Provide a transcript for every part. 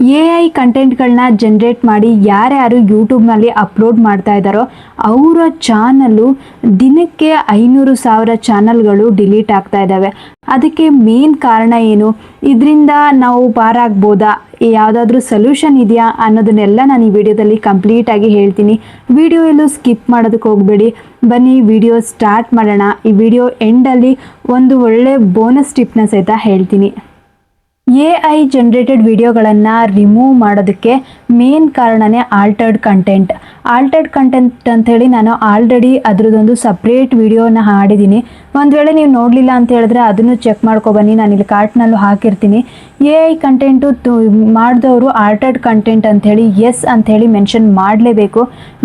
AI ಕಂಟೆಂಟ್ಗಳನ್ನ generate ಮಾಡಿ ಯಾರ್ಯಾರು ಯೂಟ್ಯೂಬ್ನಲ್ಲಿ ಅಪ್ಲೋಡ್ ಮಾಡ್ತಾ ಇದ್ದಾರೋ ಅವರ ಚಾನಲ್ಲು ದಿನಕ್ಕೆ 500,000 ಚಾನಲ್ಗಳು ಡಿಲೀಟ್ ಆಗ್ತಾ ಇದ್ದಾವೆ. ಅದಕ್ಕೆ ಮೇನ್ ಕಾರಣ ಏನು, ಇದರಿಂದ ನಾವು ಪಾರಾಗ್ಬೋದಾ, ಯಾವುದಾದ್ರೂ ಸೊಲ್ಯೂಷನ್ ಇದೆಯಾ ಅನ್ನೋದನ್ನೆಲ್ಲ ನಾನು ಈ ವಿಡಿಯೋದಲ್ಲಿ ಕಂಪ್ಲೀಟಾಗಿ ಹೇಳ್ತೀನಿ. ವಿಡಿಯೋ ಎಲ್ಲೂ ಸ್ಕಿಪ್ ಮಾಡೋದಕ್ಕೆ ಹೋಗಬೇಡಿ. ಬನ್ನಿ ವಿಡಿಯೋ ಸ್ಟಾರ್ಟ್ ಮಾಡೋಣ. ಈ ವಿಡಿಯೋ ಎಂಡಲ್ಲಿ ಒಂದು ಒಳ್ಳೆ ಬೋನಸ್ ಟಿಪ್ನ ಸಹಿತ ಹೇಳ್ತೀನಿ. AI ಜನ್ರೇಟೆಡ್ ವಿಡಿಯೋಗಳನ್ನು ರಿಮೂವ್ ಮಾಡೋದಕ್ಕೆ ಮೇನ್ ಕಾರಣನೇ ಆಲ್ಟರ್ಡ್ ಕಂಟೆಂಟ್ ಅಂಥೇಳಿ ನಾನು ಆಲ್ರೆಡಿ ಅದರದ್ದೊಂದು ಸಪ್ರೇಟ್ ವಿಡಿಯೋನ ಮಾಡಿದ್ದೀನಿ. ಒಂದು ವೇಳೆ ನೀವು ನೋಡಲಿಲ್ಲ ಅಂತ ಹೇಳಿದ್ರೆ ಅದನ್ನು ಚೆಕ್ ಮಾಡ್ಕೊಬನ್ನಿ, ನಾನು ಇಲ್ಲಿ ಕಾರ್ಟ್ನಲ್ಲೂ ಹಾಕಿರ್ತೀನಿ. AI ಕಂಟೆಂಟು ಮಾಡಿದವರು ಆಲ್ಟರ್ಡ್ ಕಂಟೆಂಟ್ ಅಂಥೇಳಿ ಎಸ್ ಅಂಥೇಳಿ ಮೆನ್ಷನ್ ಮಾಡಲೇಬೇಕು.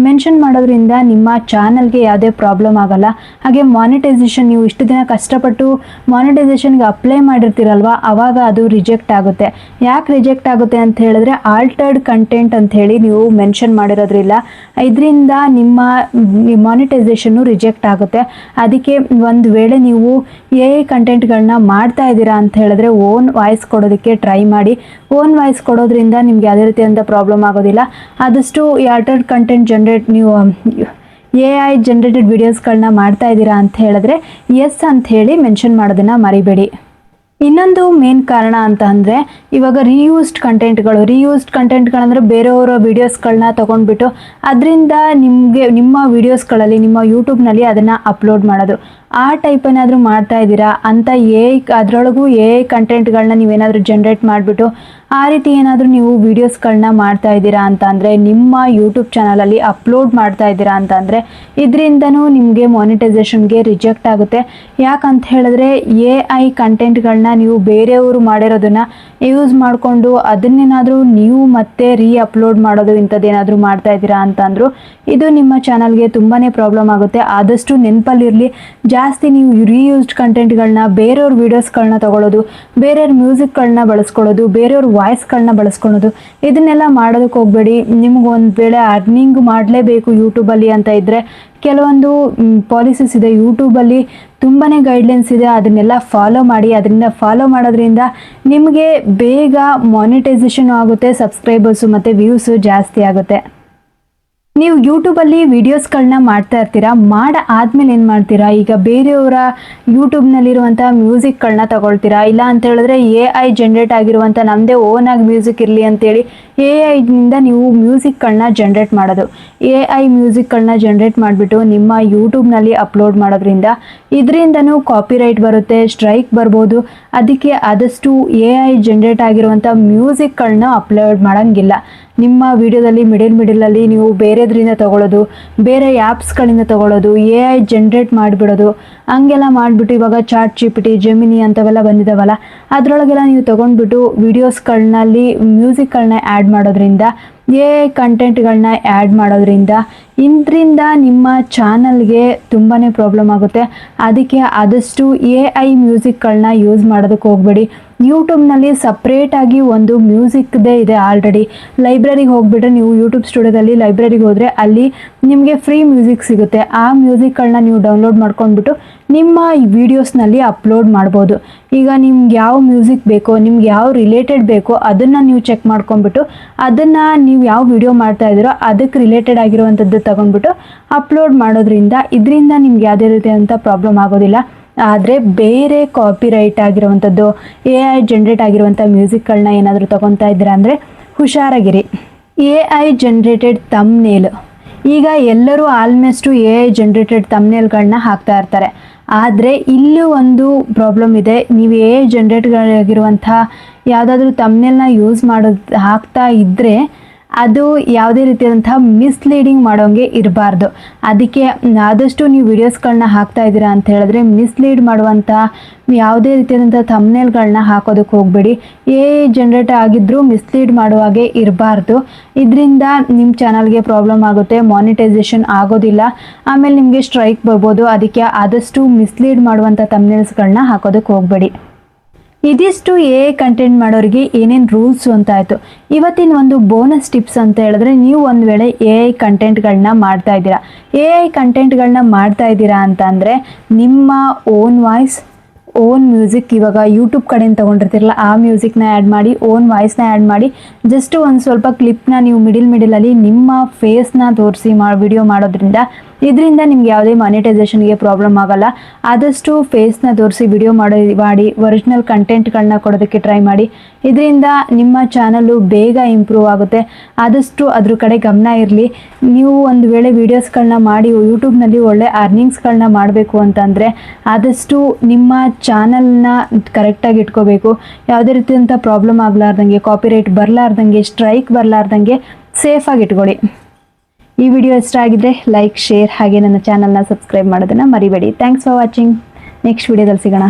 ಮೆನ್ಷನ್ ಮಾಡೋದ್ರಿಂದ ನಿಮ್ಮ ಚಾನಲ್ಗೆ ಯಾವುದೇ ಪ್ರಾಬ್ಲಮ್ ಆಗಲ್ಲ. ಹಾಗೆ ಮಾನಿಟೈಸೇಷನ್, ನೀವು ಇಷ್ಟು ದಿನ ಕಷ್ಟಪಟ್ಟು ಮಾನಿಟೈಸೇಷನ್ಗೆ ಅಪ್ಲೈ ಮಾಡಿರ್ತೀರಲ್ವ, ಆವಾಗ ಅದು ರಿಜೆಕ್ಟ್ ಆಗುತ್ತೆ. ಯಾಕೆ ರಿಜೆಕ್ಟ್ ಆಗುತ್ತೆ ಅಂತ ಹೇಳಿದ್ರೆ ಆಲ್ಟರ್ಡ್ ಕಂಟೆಂಟ್ ಅಂಥೇಳಿ ನೀವು ಮೆನ್ಷನ್ ಮಾಡಿರೋದ್ರಿಲ್ಲ, ಇದರಿಂದ ನಿಮ್ಮ ಮಾನಿಟೈಸೇಷನ್ನು ರಿಜೆಕ್ಟ್ ಆಗುತ್ತೆ. ಅದಕ್ಕೆ ಒಂದು ವೇಳೆ ನೀವು AI ಕಂಟೆಂಟ್ಗಳನ್ನ ಮಾಡ್ತಾ ಇದ್ದೀರಾ ಅಂತ ಹೇಳಿದ್ರೆ ಓನ್ ವಾಯ್ಸ್ ಕೊಡೋದಕ್ಕೆ ಟ್ರೈ ಮಾಡಿ. ಓನ್ ವಾಯ್ಸ್ ಕೊಡೋದ್ರಿಂದ ನಿಮ್ಗೆ ಯಾವುದೇ ರೀತಿಯಾದಂಥ ಪ್ರಾಬ್ಲಮ್ ಆಗೋದಿಲ್ಲ. ಆದಷ್ಟು ಈ ಆಲ್ಟರ್ಡ್ ಕಂಟೆಂಟ್ ನೀವು AI ಜನ್ರೇಟೆಡ್ ವಿಡಿಯೋಸ್ಗಳನ್ನ ಮಾಡ್ತಾ ಇದ್ದೀರಾ ಅಂತ ಹೇಳಿದ್ರೆ ಎಸ್ ಅಂತ ಹೇಳಿ ಮೆನ್ಷನ್ ಮಾಡೋದನ್ನು ಮರಿಬೇಡಿ. ಇನ್ನೊಂದು ಮೇನ್ ಕಾರಣ ಅಂತ ಅಂದರೆ ಇವಾಗ ರೀಯೂಸ್ಡ್ ಕಂಟೆಂಟ್ಗಳಂದರೆ ಬೇರೆಯವರ ವೀಡಿಯೋಸ್ಗಳನ್ನ ತೊಗೊಂಡ್ಬಿಟ್ಟು ಅದರಿಂದ ನಿಮ್ಮ ವೀಡಿಯೋಸ್ಗಳಲ್ಲಿ ನಿಮ್ಮ ಯೂಟ್ಯೂಬ್ನಲ್ಲಿ ಅದನ್ನು ಅಪ್ಲೋಡ್ ಮಾಡೋದು, ಆ ಟೈಪ್ ಏನಾದರೂ ಮಾಡ್ತಾ ಇದ್ದೀರಾ ಅಂತ ಅದರೊಳಗೂ AI ಕಂಟೆಂಟ್ಗಳನ್ನ ನೀವೇನಾದರೂ ಜನ್ರೇಟ್ ಮಾಡಿಬಿಟ್ಟು ಆ ರೀತಿ ಏನಾದರೂ ನೀವು ವೀಡಿಯೋಸ್ಗಳನ್ನ ಮಾಡ್ತಾ ಇದ್ದೀರಾ ಅಂತ ಅಂದರೆ, ನಿಮ್ಮ ಯೂಟ್ಯೂಬ್ ಚಾನಲಲ್ಲಿ ಅಪ್ಲೋಡ್ ಮಾಡ್ತಾ ಇದ್ದೀರಾ ಅಂತ ಅಂದರೆ ಇದರಿಂದನೂ ನಿಮಗೆ ಮಾನಿಟೈಸೇಷನ್ಗೆ ರಿಜೆಕ್ಟ್ ಆಗುತ್ತೆ. ಯಾಕಂತ ಹೇಳಿದ್ರೆ AI ಕಂಟೆಂಟ್ಗಳನ್ನ ನೀವು ಬೇರೆಯವರು ಮಾಡಿರೋದನ್ನು ಯೂಸ್ ಮಾಡಿಕೊಂಡು ಅದನ್ನೇನಾದರೂ ನೀವು ಮತ್ತೆ ಅಪ್ಲೋಡ್ ಮಾಡೋದು ಇಂಥದ್ದೇನಾದರೂ ಮಾಡ್ತಾ ಇದ್ದೀರಾ ಅಂತಂದರೂ ಇದು ನಿಮ್ಮ ಚಾನಲ್ಗೆ ತುಂಬಾ ಪ್ರಾಬ್ಲಮ್ ಆಗುತ್ತೆ. ಆದಷ್ಟು ನೆನಪಲ್ಲಿರಲಿ, ಜಾಸ್ತಿ ನೀವು ರೀಯೂಸ್ಡ್ ಕಂಟೆಂಟ್ಗಳನ್ನ, ಬೇರೆಯವ್ರ ವೀಡಿಯೋಸ್ಗಳನ್ನ ತಗೊಳ್ಳೋದು, ಬೇರೆಯವ್ರ ಮ್ಯೂಸಿಕ್ಗಳನ್ನ ಬಳಸ್ಕೊಳ್ಳೋದು, ಬೇರೆಯವ್ರ ವಾಯ್ಸ್ಗಳನ್ನ ಬಳಸ್ಕೊಳ್ಳೋದು, ಇದನ್ನೆಲ್ಲ ಮಾಡೋದಕ್ಕೆ ಹೋಗಬೇಡಿ. ನಿಮಗೊಂದು ವೇಳೆ ಅರ್ನಿಂಗ್ ಮಾಡಲೇಬೇಕು ಯೂಟ್ಯೂಬಲ್ಲಿ ಅಂತ ಇದ್ದರೆ ಕೆಲವೊಂದು ಪಾಲಿಸೀಸ್ ಇದೆ, ಯೂಟ್ಯೂಬಲ್ಲಿ ತುಂಬಾ ಗೈಡ್ಲೈನ್ಸ್ ಇದೆ, ಅದನ್ನೆಲ್ಲ ಫಾಲೋ ಮಾಡಿ. ಅದರಿಂದ ಫಾಲೋ ಮಾಡೋದ್ರಿಂದ ನಿಮಗೆ ಬೇಗ ಮಾನಿಟೈಸೇಷನ್ ಆಗುತ್ತೆ, ಸಬ್ಸ್ಕ್ರೈಬರ್ಸು ಮತ್ತು ವ್ಯೂಸು ಜಾಸ್ತಿ ಆಗುತ್ತೆ. ನೀವು ಯೂಟ್ಯೂಬಲ್ಲಿ ವೀಡಿಯೋಸ್ಗಳನ್ನ ಮಾಡ್ತಾ ಇರ್ತೀರಾ, ಆದಮೇಲೆ ಏನು ಮಾಡ್ತೀರಾ, ಈಗ ಬೇರೆಯವರ ಯೂಟ್ಯೂಬ್ನಲ್ಲಿರುವಂಥ ಮ್ಯೂಸಿಕ್ಗಳನ್ನ ತಗೊಳ್ತೀರಾ. ಇಲ್ಲ ಅಂತ ಹೇಳಿದ್ರೆ AI ಜನ್ರೇಟ್ ಆಗಿರುವಂಥ ನಮ್ಮದೇ ಓನಾಗಿ ಮ್ಯೂಸಿಕ್ ಇರಲಿ ಅಂತೇಳಿ AIನಿಂದ ನೀವು ಮ್ಯೂಸಿಕ್ಗಳನ್ನ ಜನ್ರೇಟ್ ಮಾಡೋದು. AI ಮ್ಯೂಸಿಕ್ಗಳನ್ನ ಜನ್ರೇಟ್ ಮಾಡಿಬಿಟ್ಟು ನಿಮ್ಮ ಯೂಟ್ಯೂಬ್ನಲ್ಲಿ ಅಪ್ಲೋಡ್ ಮಾಡೋದ್ರಿಂದ ಇದರಿಂದನೂ ಕಾಪಿರೈಟ್ ಬರುತ್ತೆ, ಸ್ಟ್ರೈಕ್ ಬರ್ಬೋದು. ಅದಕ್ಕೆ ಆದಷ್ಟು AI ಜನ್ರೇಟ್ ಆಗಿರುವಂಥ ಮ್ಯೂಸಿಕ್ಗಳನ್ನ ಅಪ್ಲೋಡ್ ಮಾಡೋಂಗಿಲ್ಲ. ನಿಮ್ಮ ವಿಡಿಯೋದಲ್ಲಿ ಮಿಡಲಲ್ಲಿ ನೀವು ಬೇರೆದ್ರಿಂದ ತಗೊಳ್ಳೋದು, ಬೇರೆ ಆ್ಯಪ್ಸ್ಗಳಿಂದ ತಗೊಳ್ಳೋದು, AI ಜನ್ರೇಟ್ ಮಾಡಿಬಿಡೋದು, ಹಂಗೆಲ್ಲ ಮಾಡಿಬಿಟ್ಟು ಇವಾಗ ChatGPT, ಜೆಮಿನಿ ಅಂಥವೆಲ್ಲ ಬಂದಿದ್ದಾವಲ್ಲ, ಅದರೊಳಗೆಲ್ಲ ನೀವು ತೊಗೊಂಡ್ಬಿಟ್ಟು ವೀಡಿಯೋಸ್ಗಳಲ್ಲಿ ಮ್ಯೂಸಿಕ್ಗಳನ್ನ ಆ್ಯಡ್ ಮಾಡೋದ್ರಿಂದ, AI ಕಂಟೆಂಟ್ಗಳನ್ನ ಆ್ಯಡ್ ಮಾಡೋದ್ರಿಂದ ಇದರಿಂದ ನಿಮ್ಮ ಚಾನಲ್ಗೆ ತುಂಬಾ ಪ್ರಾಬ್ಲಮ್ ಆಗುತ್ತೆ. ಅದಕ್ಕೆ ಆದಷ್ಟು AI ಮ್ಯೂಸಿಕ್ಗಳನ್ನ ಯೂಸ್ ಮಾಡೋದಕ್ಕೆ ಹೋಗಬೇಡಿ. ಯೂಟ್ಯೂಬ್ನಲ್ಲಿ ಸಪ್ರೇಟಾಗಿ ಒಂದು ಮ್ಯೂಸಿಕ್ದೇ ಇದೆ ಆಲ್ರೆಡಿ. ಲೈಬ್ರರಿಗೆ ಹೋಗ್ಬಿಟ್ರೆ, ನೀವು ಯೂಟ್ಯೂಬ್ ಸ್ಟುಡಿಯೋದಲ್ಲಿ ಲೈಬ್ರರಿಗೆ ಹೋದರೆ ಅಲ್ಲಿ ನಿಮಗೆ ಫ್ರೀ ಮ್ಯೂಸಿಕ್ ಸಿಗುತ್ತೆ. ಆ ಮ್ಯೂಸಿಕ್ಗಳನ್ನ ನೀವು ಡೌನ್ಲೋಡ್ ಮಾಡ್ಕೊಂಡ್ಬಿಟ್ಟು ನಿಮ್ಮ ವೀಡಿಯೋಸ್ನಲ್ಲಿ ಅಪ್ಲೋಡ್ ಮಾಡ್ಬೋದು. ಈಗ ನಿಮ್ಗೆ ಯಾವ ಮ್ಯೂಸಿಕ್ ಬೇಕೋ, ನಿಮ್ಗೆ ಯಾವ ರಿಲೇಟೆಡ್ ಬೇಕೋ ಅದನ್ನು ನೀವು ಚೆಕ್ ಮಾಡ್ಕೊಂಡ್ಬಿಟ್ಟು ಅದನ್ನು ನೀವು ಯಾವ ವಿಡಿಯೋ ಮಾಡ್ತಾ ಇದ್ದೀರೋ ಅದಕ್ಕೆ ರಿಲೇಟೆಡ್ ಆಗಿರುವಂಥದ್ದು ತಗೊಂಡ್ಬಿಟ್ಟು ಅಪ್ಲೋಡ್ ಮಾಡೋದ್ರಿಂದ ಇದರಿಂದ ನಿಮ್ಗೆ ಯಾವುದೇ ರೀತಿಯಾದಂಥ ಪ್ರಾಬ್ಲಮ್ ಆಗೋದಿಲ್ಲ. ಆದರೆ ಬೇರೆ ಕಾಪಿರೈಟ್ ಆಗಿರುವಂಥದ್ದು, AI ಜನ್ರೇಟ್ ಆಗಿರುವಂಥ ಮ್ಯೂಸಿಕ್ಗಳನ್ನ ಏನಾದರೂ ತೊಗೊತಾ ಇದ್ದೀರಾ ಅಂದರೆ ಹುಷಾರಾಗಿರಿ. AI ಜನ್ರೇಟೆಡ್ ತಮ್ನೇಲ್, ಈಗ ಎಲ್ಲರೂ ಆಲ್ಮೋಸ್ಟು AI ಜನ್ರೇಟೆಡ್ ತಮ್ನೇಲ್ಗಳನ್ನ ಹಾಕ್ತಾ ಇರ್ತಾರೆ. ಆದರೆ ಇಲ್ಲೂ ಒಂದು ಪ್ರಾಬ್ಲಮ್ ಇದೆ. ನೀವು AI ಜನ್ರೇಟ್ಗಳಾಗಿರುವಂಥ ಯಾವುದಾದ್ರೂ ತಮ್ನೇಲ್ನ ಯೂಸ್ ಹಾಕ್ತಾ ಇದ್ದರೆ ಅದು ಯಾವುದೇ ರೀತಿಯಾದಂಥ ಮಿಸ್ಲೀಡಿಂಗ್ ಮಾಡೋಂಗೆ ಇರಬಾರ್ದು. ಅದಕ್ಕೆ ಆದಷ್ಟು ನೀವು ವೀಡಿಯೋಸ್ಗಳನ್ನ ಹಾಕ್ತಾ ಇದ್ದೀರಾ ಅಂತ ಹೇಳಿದ್ರೆ ಮಿಸ್ಲೀಡ್ ಮಾಡುವಂಥ ಯಾವುದೇ ರೀತಿಯಾದಂಥ ಥಂಬ್ನೇಲ್ಗಳನ್ನ ಹಾಕೋದಕ್ಕೆ ಹೋಗಬೇಡಿ. AI ಜನ್ರೇಟ್ ಆಗಿದ್ದರೂ ಮಿಸ್ಲೀಡ್ ಮಾಡುವಾಗೆ ಇರಬಾರ್ದು. ಇದರಿಂದ ನಿಮ್ಮ ಚಾನಲ್ಗೆ ಪ್ರಾಬ್ಲಮ್ ಆಗುತ್ತೆ, ಮಾನಿಟೈಸೇಷನ್ ಆಗೋದಿಲ್ಲ, ಆಮೇಲೆ ನಿಮಗೆ ಸ್ಟ್ರೈಕ್ ಬರ್ಬೋದು. ಅದಕ್ಕೆ ಆದಷ್ಟು ಮಿಸ್ಲೀಡ್ ಮಾಡುವಂಥ ಥಂಬ್ನೇಲ್ಸ್ಗಳನ್ನ ಹಾಕೋದಕ್ಕೆ ಹೋಗಬೇಡಿ. ಇದಿಷ್ಟು AI ಕಂಟೆಂಟ್ ಮಾಡೋರಿಗೆ ಏನೇನು ರೂಲ್ಸು ಅಂತ ಆಯಿತು. ಇವತ್ತಿನ ಒಂದು ಬೋನಸ್ ಟಿಪ್ಸ್ ಅಂತ ಹೇಳಿದ್ರೆ, ನೀವು ಒಂದು ವೇಳೆ AI ಕಂಟೆಂಟ್ಗಳನ್ನ ಮಾಡ್ತಾ ಇದ್ದೀರಾ ಅಂತ ಅಂದರೆ ನಿಮ್ಮ ಓನ್ ವಾಯ್ಸ್, ಓನ್ ಮ್ಯೂಸಿಕ್ ಇವಾಗ ಯೂಟ್ಯೂಬ್ ಕಡೆಯಿಂದ ತೊಗೊಂಡಿರ್ತಿರಲ್ಲ ಆ ಮ್ಯೂಸಿಕ್ನ ಆ್ಯಡ್ ಮಾಡಿ ಓನ್ ವಾಯ್ಸ್ನ ಆ್ಯಡ್ ಮಾಡಿ ಜಸ್ಟ್ ಒಂದು ಸ್ವಲ್ಪ ಕ್ಲಿಪ್ನ ನೀವು ಮಿಡಲಲ್ಲಿ ನಿಮ್ಮ ಫೇಸ್ನ ತೋರಿಸಿ ವಿಡಿಯೋ ಮಾಡೋದ್ರಿಂದ ಇದರಿಂದ ನಿಮ್ಗೆ ಯಾವುದೇ ಮಾನಿಟೈಸೇಷನ್ಗೆ ಪ್ರಾಬ್ಲಮ್ ಆಗಲ್ಲ. ಆದಷ್ಟು ಫೇಸ್ನ ತೋರಿಸಿ ವಿಡಿಯೋ ಮಾಡಿ ಒರಿಜಿನಲ್ ಕಂಟೆಂಟ್ಗಳನ್ನ ಕೊಡೋದಕ್ಕೆ ಟ್ರೈ ಮಾಡಿ. ಇದರಿಂದ ನಿಮ್ಮ ಚಾನಲ್ಲು ಬೇಗ ಇಂಪ್ರೂವ್ ಆಗುತ್ತೆ. ಆದಷ್ಟು ಅದ್ರ ಕಡೆ ಗಮನ ಇರಲಿ. ನೀವು ಒಂದು ವೇಳೆ ವೀಡಿಯೋಸ್ಗಳನ್ನ ಮಾಡಿ ಯೂಟ್ಯೂಬ್ನಲ್ಲಿ ಒಳ್ಳೆ ಅರ್ನಿಂಗ್ಸ್ಗಳನ್ನ ಮಾಡಬೇಕು ಅಂತಂದರೆ ಆದಷ್ಟು ನಿಮ್ಮ ಚಾನಲ್ನ ಕರೆಕ್ಟಾಗಿ ಇಟ್ಕೋಬೇಕು. ಯಾವುದೇ ರೀತಿಯಂಥ ಪ್ರಾಬ್ಲಮ್ ಆಗಲಾರ್ದಂಗೆ, ಕಾಪಿರೈಟ್ ಬರಲಾರ್ದಂಗೆ, ಸ್ಟ್ರೈಕ್ ಬರಲಾರ್ದಂಗೆ ಸೇಫಾಗಿ ಇಟ್ಕೊಳ್ಳಿ. ಈ ವಿಡಿಯೋ ಇಷ್ಟ ಆಗಿದ್ರೆ ಲೈಕ್, ಶೇರ್ ಹಾಗೆ ನನ್ನ ಚಾನಲ್ನ ಸಬ್ಸ್ಕ್ರೈಬ್ ಮಾಡೋದನ್ನು ಮರಿಬೇಡಿ. Thanks for watching. ನೆಕ್ಸ್ಟ್ ವಿಡಿಯೋದಲ್ಲಿ ಸಿಗೋಣ.